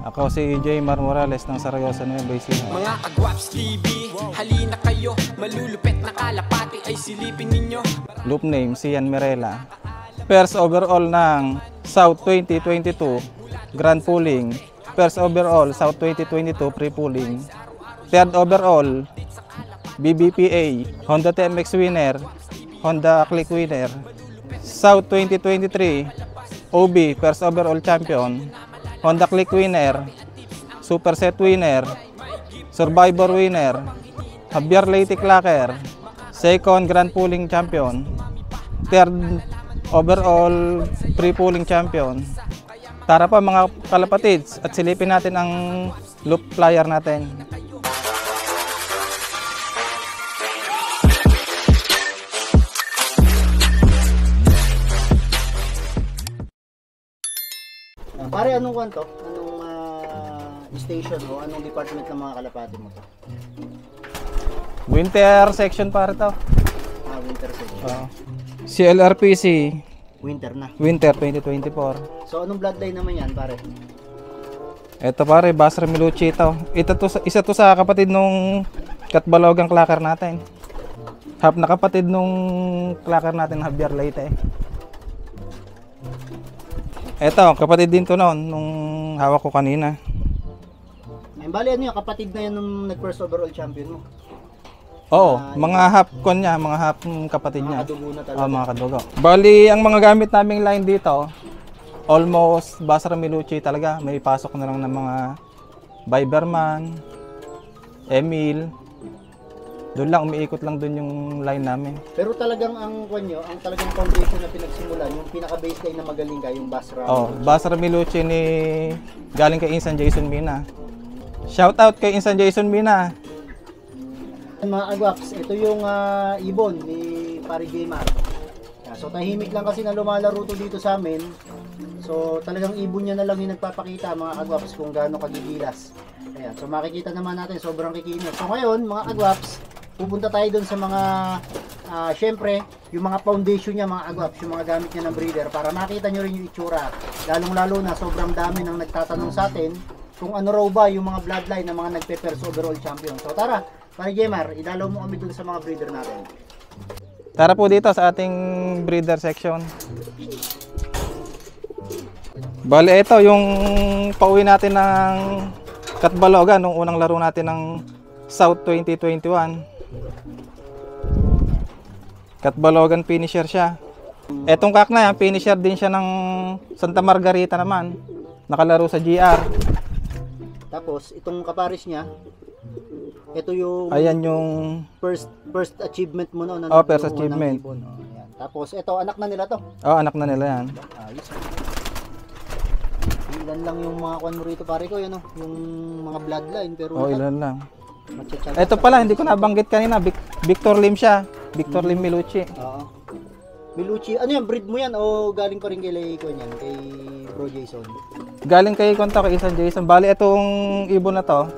Ako si Jaymar Morales ng Sarayosa Nueva Ecija. Mga Agwaps TV, halina kayo. Malulupet na kalapati ay silipin ninyo. Loop name, Sian Mirela. First overall ng South 2022 Grand Pooling. First overall South 2022 Pre-Pooling. Third overall BBPA, Honda TMX winner, Honda Click winner. South 2023 OB First overall champion, Honda Click winner, Super Set winner, Survivor winner, Javier Leyte Clacker, second Grand Pooling champion, third overall pre-pooling champion. Tara pa mga kalapatids at silipin natin ang loop flyer natin. Pare, anong kwanto? Anong station o anong department ng mga kalapati mo to? Winter section para to. Winter section. CLRPC Winter na. Winter 2024. So anong bloodline naman yan, pare? Ito pare, Basra Milucci ito. Isa to sa kapatid nung Katbalogang Clacker natin. Half na kapatid nung Clacker natin, Javier Leyte. Ito, kapatid din to noon, nung hawak ko kanina. Ay, bali ano yung kapatid na yan nung nag-first overall champion mo? Oo, mga half kon niya, mga half kapatid niya. Mga kadugo na talaga. Mga kadugo. Bali, ang mga gamit naming line dito, almost Basra Milucci talaga. May pasok na lang ng mga Biberman, Emil. Doon lang, umiikot lang doon yung line namin. Pero talagang ang kanyo, ang talagang foundation na pinagsimulan, yung pinaka-baseline na magaling ka, yung Basra. Basra Milucci ni galing kay Insan Jason Mina. Shout out kay Insan Jason Mina. Mga Agwaps, ito yung ibon ni Pare Jaymar. So tahimik lang kasi na lumalaro to dito sa amin. So talagang ibon niya na lang yung nagpapakita mga Agwaps kung gaano kagigilas. Ayan, so makikita naman natin sobrang kikinis. So ngayon mga Agwaps, pupunta tayo dun sa mga syempre yung mga foundation niya mga Agwaps, yung mga gamit niya ng breeder para makita nyo rin yung itsura. Lalong lalo na sobrang dami nang nagtatanong sa atin kung ano raw ba yung mga bloodline ng mga nagpe-first overall champion. So tara, Pare Jaymar, idalaw mo kami dun sa mga breeder natin. Tara po dito sa ating breeder section. Bali, ito yung pauwi natin ng Katbalogan nung unang laro natin ng South 2021. Katbalogan finisher siya. Etong kak na yan, finisher din siya ng Santa Margarita naman. Nakalaro sa GR. Tapos itong kapares niya, ito yung ayan yung first achievement mo no. First achievement. Ayan. Tapos ito anak na nila to. Anak na nila yan. Ayos. Ilan lang yung mga kwan mo rito pare ko, yan oh, yung mga bloodline pero ilan lang. Matchatsaga. Ito pala, hindi ko nabanggit kanina, Victor Lim siya. Victor Lim Milucci. Oo. Milucci, ano yan, breed mo yan o galing pa rin kay Kwan yan, kay Bro Jason? Galing kay konta kay Insan Jason. Bali, itong ibon na to,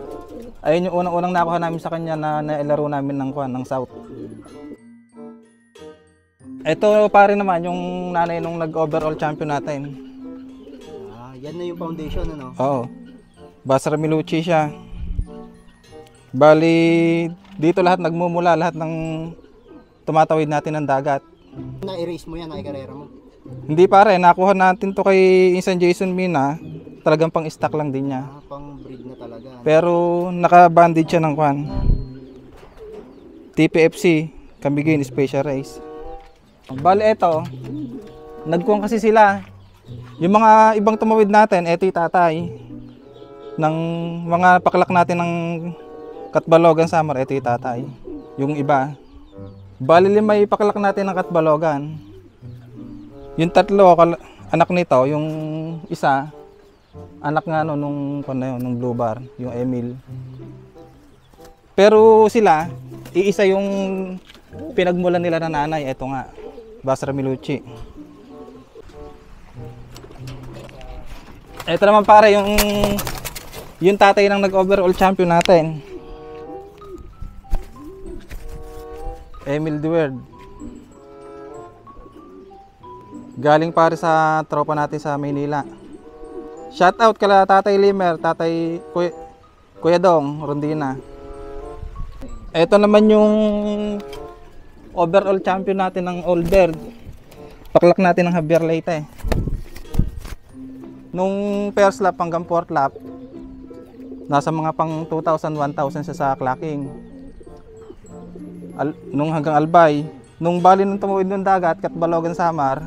ayun yung unang-unang nakuha namin sa kanya na nailaro namin ng South. Ito pa rin naman yung nanay nung nag-overall champion natin. Yan na yung foundation, ano? Oo. Basra Milucci siya. Bali, dito lahat nagmumula, lahat ng tumatawid natin ng dagat. Na-erase mo yan, na-ikarera mo? Hindi pare, nakuha natin to kay Insan Jason Mina. Talagang pang stock lang din niya. Pang breed na talaga. Pero naka-bandage siya ng kwan. TPFC, Camiguin Special Race. Bali ito, nagkuhan kasi sila. Yung mga ibang tumawid natin, eto yung tatay. Ng mga paklak natin ng Katbalogan Summer, eto yung tatay. Yung iba. Bali may paklak natin ng Katbalogan. Yung tatlo, anak nito, yung isa, anak nga no, nung Blue Bar, yung Emil. Pero sila, iisa yung pinagmulan nila na nanay, eto nga, Basra Milucci. Ito naman pare yung tatay ng nag-overall champion natin. Emil Duerd. Galing pare sa tropa natin sa Maynila. Shout out kala Tatay Limer, Tatay Kuya Dong, Rondina. Ito naman yung overall champion natin ng Old Bird. Paklak natin ng Javier Leyte. Nung first lap hanggang fourth lap, nasa mga pang 2,000, 1,000 siya sa clacking. Nung hanggang Albay, nung bali nung tumuwid ng dagat, Katbalogan Samar,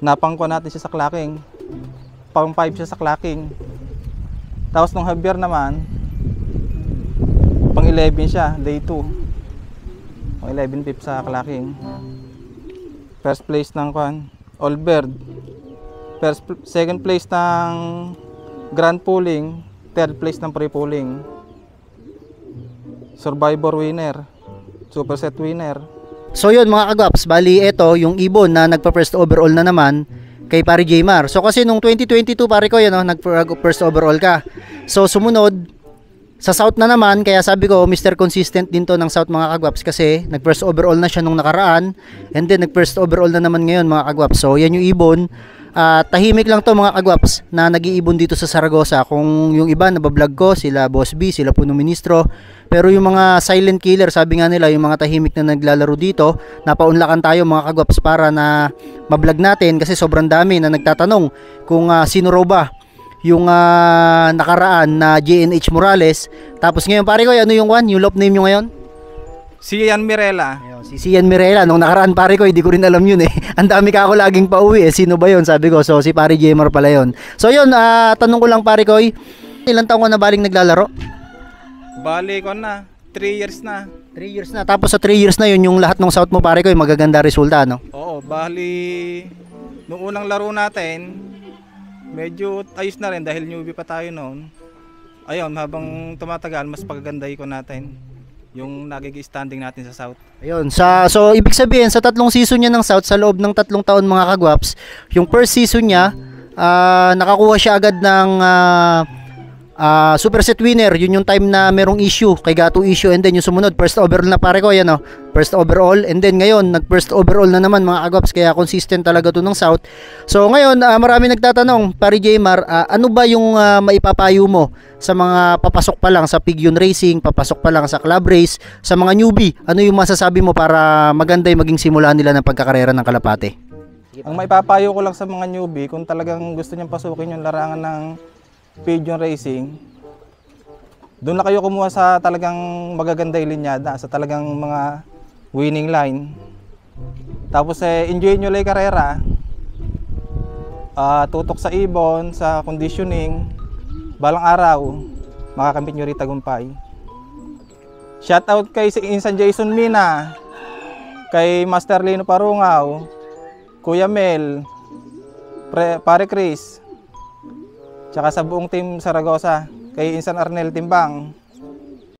napangko natin siya sa clacking. Pang 5 siya sa clacking. Tapos nung Javier naman, pang 11 siya, day 2. Pang 11 pip sa clacking. First place ng Old Bird. Second place ng Grand Pooling, third place ng Pre-Pooling. Survivor winner, Superset winner. So yun mga kagwaps, bali ito yung ibon na nagpa-first overall na naman kay Pare Jmar. So kasi nung 2022 pare ko yan, nag-first overall ka. So sumunod sa South na naman, kaya sabi ko Mr. Consistent din to ng South mga kagwaps kasi nag-first overall na siya nung nakaraan and then nag-first overall na naman ngayon mga kagwaps. So yan yung ibon. Tahimik lang to mga kagwaps na nag-iibon dito sa Saragossa. Kung yung iba nabablog ko, sila Boss B, sila Puno Ministro, pero yung mga silent killer, sabi nga nila, yung mga tahimik na naglalaro dito, napaunlakan tayo mga kagwaps para na mablog natin kasi sobrang dami na nagtatanong kung sino raw ba yung nakaraan na JNH Morales. Tapos ngayon pare ko, ano yung yung love name nyo ngayon? Si Ian Mirela. Si Ian Mirela, nung nakaraan pare ko, hindi ko rin alam yun eh. Ang dami ka ako laging pauwi eh. Sino ba yun? Sabi ko, so si Pare Jmar pala yun. So yun, tanong ko lang pare ko, ilang taong ka na baling naglalaro? Bali ko na, 3 years na. 3 years na. Tapos sa 3 years na yun, yung lahat ng South mo pare ko, magaganda resulta, no? Oo, bali, nung unang laro natin, medyo ayos na rin dahil newbie pa tayo noon. Ayun, habang tumatagal, mas pagagandahin ko natin yung nagiging standing natin sa South. Ayun, so ibig sabihin sa 3 season niya ng South, sa loob ng 3 taon mga kagwaps, yung first season niya, nakakuha siya agad ng Superset winner. Yun yung time na merong issue, kay Gato issue, and then yung sumunod first overall na pare ko, yan o, first overall, and then ngayon nag first overall na naman mga kagwaps, kaya consistent talaga to ng South. So ngayon, marami nagtatanong, Pare Jmar, ano ba yung maipapayo mo sa mga papasok pa lang sa Pigeon Racing, papasok pa lang sa club race, sa mga newbie? Ano yung masasabi mo para maganda yung maging simula nila ng pagkakarera ng kalapate? Ang maipapayo ko lang sa mga newbie, kung talagang gusto niyang pasukin yung larangan ng Pigeon Racing, doon na kayo kumuha sa talagang magaganda yung linyada, sa talagang mga winning line. Tapos enjoy nyo lang yung karera, tutok sa ibon, sa conditioning, balang araw makakamit nyo rin tagumpay. Shout out kay Insan Jason Mina, kay Master Lino Parungaw, Kuya Mel, Pare Chris, tsaka sa buong team Saragossa, kay Insan Arnel Timbang,